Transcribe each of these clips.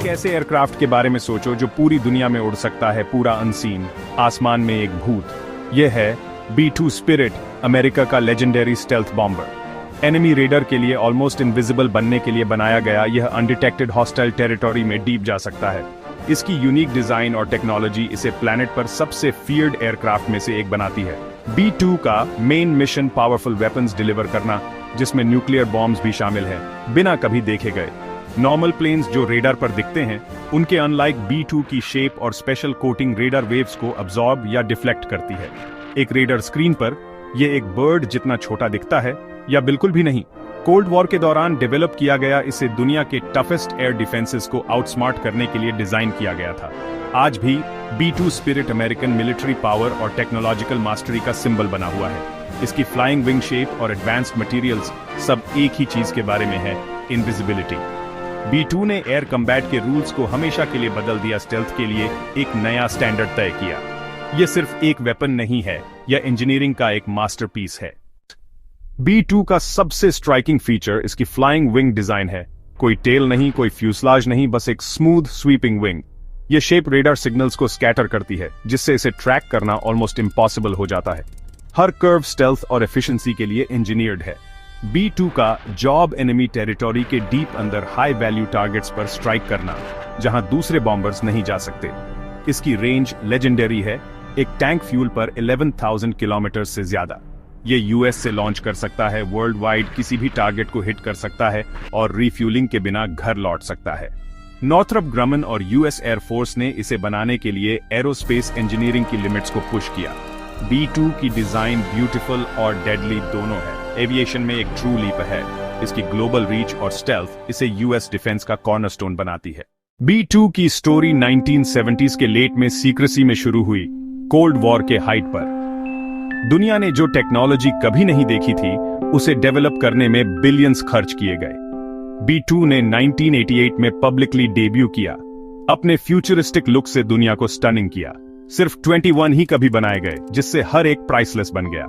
ऐसे एयरक्राफ्ट के बारे में सोचो जो पूरी दुनिया में उड़ सकता है, पूरा अनसीन, आसमान में एक भूत। यह है B-2 स्पिरिट, अमेरिका का legendary stealth bomber. Enemy raider के लिए ऑलमोस्ट इनविजिबल बनने के लिए बनाया गया, यह अनडिटेक्टेड हॉस्टाइल टेरिटरी में डीप जा सकता है। इसकी यूनिक डिजाइन और टेक्नोलॉजी इसे प्लैनेट पर सबसे फियर्ड एयरक्राफ्ट में से एक बनाती है। B-2 का main mission powerful weapons deliver करना, जिसमें न्यूक्लियर बॉम्ब्स भी शामिल हैं, बिना कभी देखे गए। नॉर्मल प्लेन्स जो रेडार पर दिखते हैं, उनके अनलाइक B-2 की शेप और स्पेशल कोटिंग रेडार वेव्स को अब्सॉर्ब या डिफ्लेक्ट करती है। एक रेडार स्क्रीन पर यह एक बर्ड जितना छोटा दिखता है या बिल्कुल भी नहीं। कोल्ड वॉर के दौरान डेवलप किया गया, इसे दुनिया के टफेस्ट एयर डिफेंसेस को आउटस्मार्ट करने के लिए डिजाइन किया गया था। आज भी B-2 spirit American military power और टेक्नोलॉजिकल मास्टरी का सिंबल बना हुआ है। इसकी फ्लाइंग विंग शेप और एडवांस्ड मटेरियल्स सब एक ही चीज के बारे में है, इनविजिबिलिटी। B-2 ने एयर कम्बैट के रूल्स को हमेशा के लिए बदल दिया, स्टेल्थ के लिए एक नया स्टैंडर्ड तय किया। यह सिर्फ एक वेपन नहीं है, यह इंजीनियरिंग का एक मास्टरपीस है। B-2 का सबसे स्ट्राइकिंग फीचर इसकी फ्लाइंग विंग डिजाइन है। कोई टेल नहीं, कोई फ्यूसलाज नहीं, बस एक स्मूथ स्वीपिंग विंग। यह शेप रेडार सिग्नल्स को स्कैटर करती है, जिससे इसे ट्रैक करना ऑलमोस्ट इम्पॉसिबल हो जाता है। हर कर्व स्टेल्थ और एफिशिएंसी के लिए इंजीनियर्ड है। B-2 का जॉब एनिमी टेरिटरी के डीप अंदर हाई वैल्यू टारगेट्स पर स्ट्राइक करना, जहां दूसरे बॉम्बर्स नहीं जा सकते। इसकी रेंज लेजेंडरी है, एक टैंक फ्यूल पर 11,000 किलोमीटर से ज्यादा। ये यूएस से लॉन्च कर सकता है, वर्ल्ड वाइड किसी भी टारगेट को हिट कर सकता है और रिफ्यूलिंग के बिना घर लौट सकता है। नॉर्थरॉप ग्रमन और यूएस एयरफोर्स ने इसे बनाने के लिए एरोस्पेस इंजीनियरिंग की लिमिट्स को पुश किया। B-2 की डिजाइन ब्यूटीफुल और डेडली दोनों है। एविएशन में एक ट्रू लीप है। इसकी ग्लोबल रीच और स्टेल्थ इसे यूएस डिफेंस का कॉर्नरस्टोन बनाती है। B-2 की स्टोरी 1970s के लेट में सीक्रेसी में शुरू हुई, कोल्ड वॉर के हाइट पर। दुनिया ने जो टेक्नोलॉजी कभी नहीं देखी थी, उसे डेवलप करने में बिलियंस खर्च किए गए। B-2 ने 1988 में पब्लिकली डेब्यू किया। अपने फ्यूचरिस्टिक लुक से दुनिया को स्टनिंग किया। सिर्फ 21 ही कभी बनाए गए, जिससे हर एक प्राइसलेस बन गया।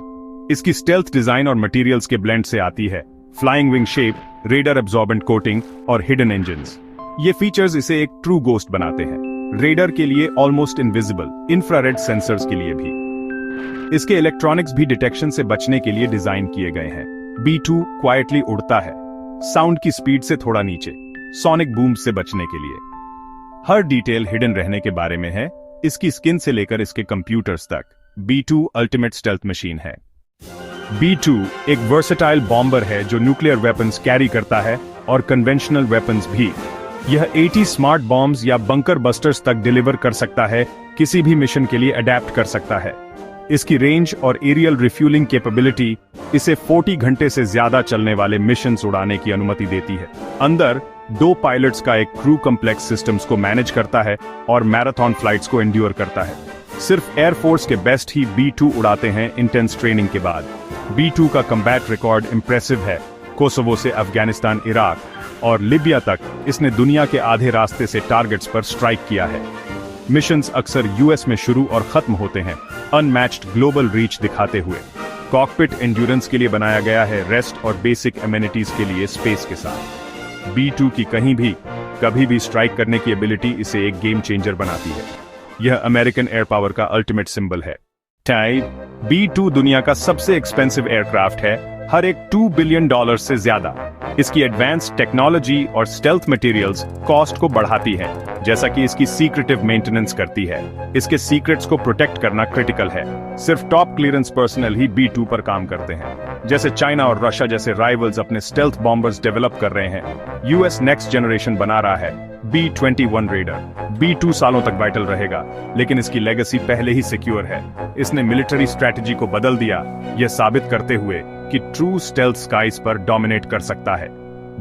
इसकी स्टेल्थ डिजाइन और मटेरियल्स के ब्लेंड से आती है, flying wing shape, raider absorbent coating और हिडन इंजन्स। ये फीचर्स इसे एक ट्रू गोस्ट बनाते हैं। रेडर के लिए ऑलमोस्ट इनविजिबल, इंफ्रारेड सेंसर्स के लिए भी। इसके इलेक्ट्रॉनिक्स भी डिटेक्शन से बचने के लिए डिजाइन किए गए हैं। B-2 क्वाइटली उड़ता है, साउंड की स्पीड से थोड़ा नीचे, सोनिक बूम से बचने के लिए। हर डिटेल हिडन रहने के बारे में है, इसकी स्किन से लेकर इसके कंप्यूटर्स तक। B-2 अल्टीमेट स्टेल्थ मशीन है। B-2 एक वर्सेटाइल बॉम्बर है जो न्यूक्लियर वेपन्स कैरी करता है और कन्वेंशनल वेपन्स भी। यह 80 स्मार्ट बॉम्ब्स या बंकर बस्टर्स तक डिलीवर कर सकता है, किसी भी मिशन के लिए अडेप्ट कर सकता है। इसकी रेंज और एरियल रिफ्यूलिंग कैपेबिलिटी इसे 40 घंटे से ज्यादा चलने वाले मिशंस उड़ाने की अनुमति देती है। अंदर 2 पायलट्स का एक क्रू कॉम्प्लेक्स सिस्टम्स को मैनेज करता है और मैराथन फ्लाइट्स को एंड्योर करता है। सिर्फ एयरफोर्स के बेस्ट ही B-2 उड़ाते हैं इंटेंस ट्रेनिंग के बाद। B-2 का कम्बैट रिकॉर्ड इंप्रेसिव है। कोसोवो से अफगानिस्तान, इराक और लिबिया तक इसने दुनिया के आधे रास्ते से टारगेट्स पर स्ट्राइक किया है। मिशंस अक्सर यूएस में शुरू और खत्म होते हैं, अनमैच्ड ग्लोबल रीच दिखाते हुए। कॉकपिट एंड्योरेंस के लिए बनाया गया है, रेस्ट और बेसिक एमिनिटीज के लिए स्पेस के साथ। B-2 की कहीं भी कभी भी स्ट्राइक करने की एबिलिटी इसे एक गेम चेंजर बनाती है। यह अमेरिकन एयर पावर का अल्टीमेट सिंबल है। B-2 दुनिया का सबसे एक्सपेंसिव एयरक्राफ्ट है, हर एक $2 बिलियन से ज्यादा। इसकी एडवांस्ड टेक्नोलॉजी और स्टेल्थ मटेरियल्स कॉस्ट को बढ़ाती है, जैसा कि इसकी सीक्रेटिव मेंटेनेंस करती है। इसके सीक्रेट्स को प्रोटेक्ट करना क्रिटिकल है। सिर्फ टॉप क्लियरेंस पर्सनल ही B-2 पर काम करते हैं। जैसे चाइना और रशिया जैसे राइवल्स अपने स्टेल्थ बॉम्बर्स डेवलप कर रहे हैं, यूएस नेक्स्ट जनरेशन बना रहा है B-21 रेडर। B-2 सालों तक वाइटल रहेगा, लेकिन इसकी लेगेसी पहले ही सिक्योर है। इसने मिलिट्री स्ट्रेटजी को बदल दिया, यह साबित करते हुए कि ट्रू स्टेल्थ स्काइज पर डोमिनेट कर सकता है।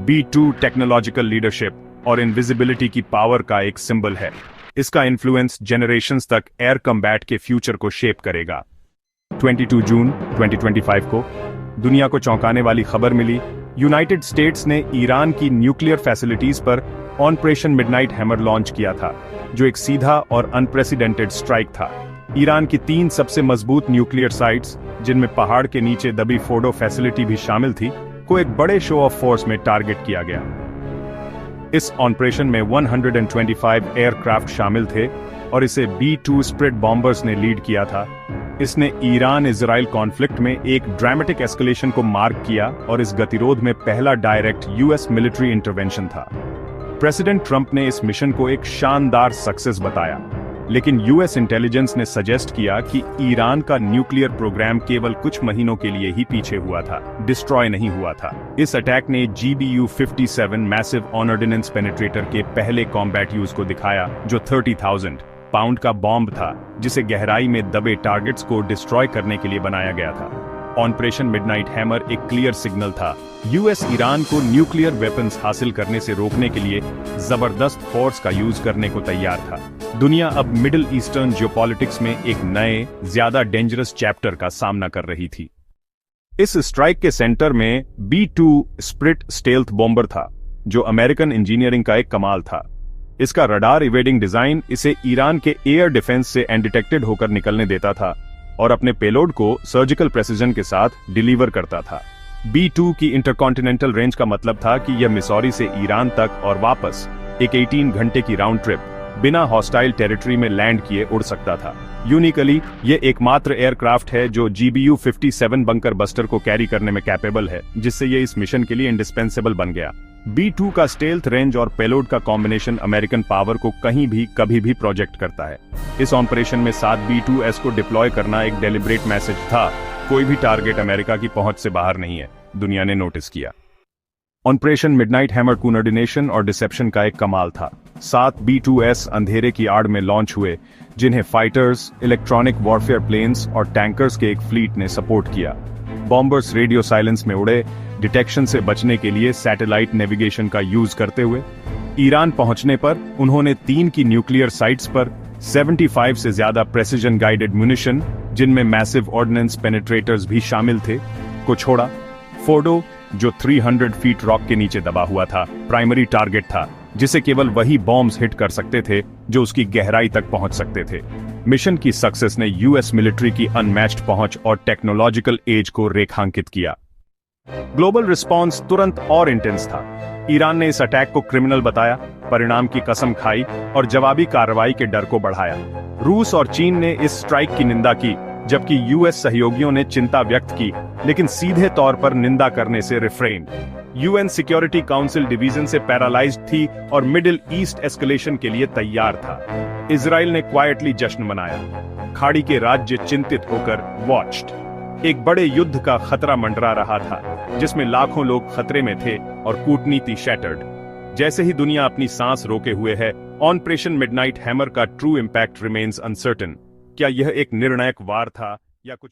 B-2 टेक्नोलॉजिकल लीडरशिप और इनविजिबिलिटी की पावर का एक सिंबल है। इसका इन्फ्लुएंस जनरेशंस तक एयर कम्बैट के फ्यूचर को शेप करेगा। 22 जून 2025 को दुनिया को चौंकाने वाली खबर मिली। यूनाइटेड स्टेट्स ने ईरान की न्यूक्लियर फैसिलिटीज पर ऑपरेशन मिडनाइट हैमर लॉन्च किया था, जो एक सीधा और अनप्रेसिडेंटेड स्ट्राइक था। ईरान की 3 सबसे मजबूत न्यूक्लियर साइट्स, जिनमें पहाड़ के नीचे दबी फोर्डो फैसिलिटी भी शामिल थी, को एक बड़े शो ऑफ फोर्स में टारगेट किया गया। इस ऑपरेशन में 125 एयरक्राफ्ट शामिल थे और इसे B-2 स्प्रिट बॉम्बर्स ने लीड किया था। इसने ईरान इजराइल कॉन्फ्लिक्ट में एक ड्रामेटिक एस्केलेशन को मार्क किया और इस गतिरोध में पहला डायरेक्ट यूएस मिलिट्री इंटरवेंशन था। प्रेसिडेंट ट्रंप ने इस मिशन को एक शानदार सक्सेस बताया, लेकिन यूएस इंटेलिजेंस ने सजेस्ट किया कि ईरान का न्यूक्लियर प्रोग्राम केवल कुछ महीनों के लिए ही पीछे हुआ था, डिस्ट्रॉय नहीं हुआ था। इस अटैक ने GBU-57 मैसिव ऑर्डिनेंस पेनिट्रेटर के पहले कॉम्बैट यूज को दिखाया, जो 30,000 पाउंड का बॉम्ब था, जिसे गहराई में दबे टारगेट्स को डिस्ट्रॉय करने के लिए बनाया गया था। ऑपरेशन मिडनाइट हैमर एक क्लियर सिग्नल था। यूएस ईरान को न्यूक्लियर वेपन्स हासिल करने से रोकने के लिए जबरदस्त फोर्स का यूज करने को तैयार था। दुनिया अब मिडिल ईस्टर्न जियोपॉलिटिक्स में एक नए, ज्यादा डेंजरस चैप्टर का सामना कर रही थी। इस स्ट्राइक के सेंटर में B-2 स्प्रिट स्टेल्थ बॉम्बर था, जो अमेरिकन इंजीनियरिंग का एक कमाल था। इसका रडार इवेडिंग डिजाइन इसे ईरान के एयर डिफेंस से अनडिटेक्टेड होकर निकलने देता था और अपने पेलोड को सर्जिकल प्रेसिजन के साथ डिलीवर करता था। B-2 की इंटरकॉन्टिनेंटल रेंज का मतलब था कि यह मिसौरी से ईरान तक और वापस एक 18 घंटे की राउंड ट्रिप बिना हॉस्टाइल टेरिटरी में लैंड किए उड़ सकता था। यूनिकली यह एकमात्र एयरक्राफ्ट है जो GBU-57 बंकर बस्टर को कैरी करने में कैपेबल है, जिससे यह इस मिशन के लिए इंडिस्पेंसेबल बन गया। B-2 का स्टेल्थ रेंज और पेलोड का कॉम्बिनेशन अमेरिकन पावर को कहीं भी कभी भी प्रोजेक्ट करता है। इस ऑपरेशन में 7 B-2S को डिप्लॉय करना एक डेलिब्रेट मैसेज था, कोई भी टारगेट अमेरिका की पहुंच से बाहर नहीं है, दुनिया ने नोटिस किया। ऑपरेशन मिडनाइट हैमर कोऑर्डिनेशन और डिसेप्शन का एक कमाल था। 7 B-2S अंधेरे की आड़ में लॉन्च हुए, जिन्हें फाइटर्स, इलेक्ट्रॉनिक वॉरफेयर प्लेन्स और टैंकर्स के एक फ्लीट ने सपोर्ट किया। बॉम्बर्स रेडियो साइलेंस में उड़े, डिटेक्शन से बचने के लिए सैटेलाइट नेविगेशन का यूज करते हुए। ईरान पहुंचने पर उन्होंने 3 की न्यूक्लियर साइट्स पर 75 से ज्यादा प्रेसिजन गाइडेड म्यूनिशन, जिनमें मैसिव ऑर्डिनेंस पेनिट्रेटर्स भी शामिल थे, को छोड़ा। फोर्डो, जो 300 फीट रॉक के नीचे दबा हुआ था, प्राइमरी टारगेट था, जिसे केवल वही बॉम्ब्स हिट कर सकते थे जो उसकी गहराई तक पहुंच सकते थे। मिशन की सक्सेस ने यूएस मिलिट्री की अनमैच्ड पहुंच और टेक्नोलॉजिकल एज को रेखांकित किया। ग्लोबल रिस्पॉन्स तुरंत और इंटेंस था। ईरान ने इस अटैक को क्रिमिनल बताया, परिणाम की कसम खाई और जवाबी कार्रवाई के डर को बढ़ाया। रूस और चीन ने इस स्ट्राइक की निंदा की, जबकि यूएस सहयोगियों ने चिंता व्यक्त की, लेकिन सीधे तौर पर निंदा करने से refrain. UN security council division से पैरालाइज्ड थी और मिडिल ईस्ट एस्केलेशन के लिए तैयार था। इजराइल ने क्वाइटली जश्न मनाया। खाड़ी के राज्य चिंतित होकर वॉच्ड। एक बड़े युद्ध का खतरा मंडरा रहा था, जिसमें लाखों लोग खतरे में थे और कूटनीति शैटर्ड। जैसे ही दुनिया अपनी सांस रोके हुए है, ऑपरेशन मिडनाइट हैमर का ट्रू इंपैक्ट रिमेन्स अनसर्टेन। क्या यह एक निर्णायक वार था या कुछ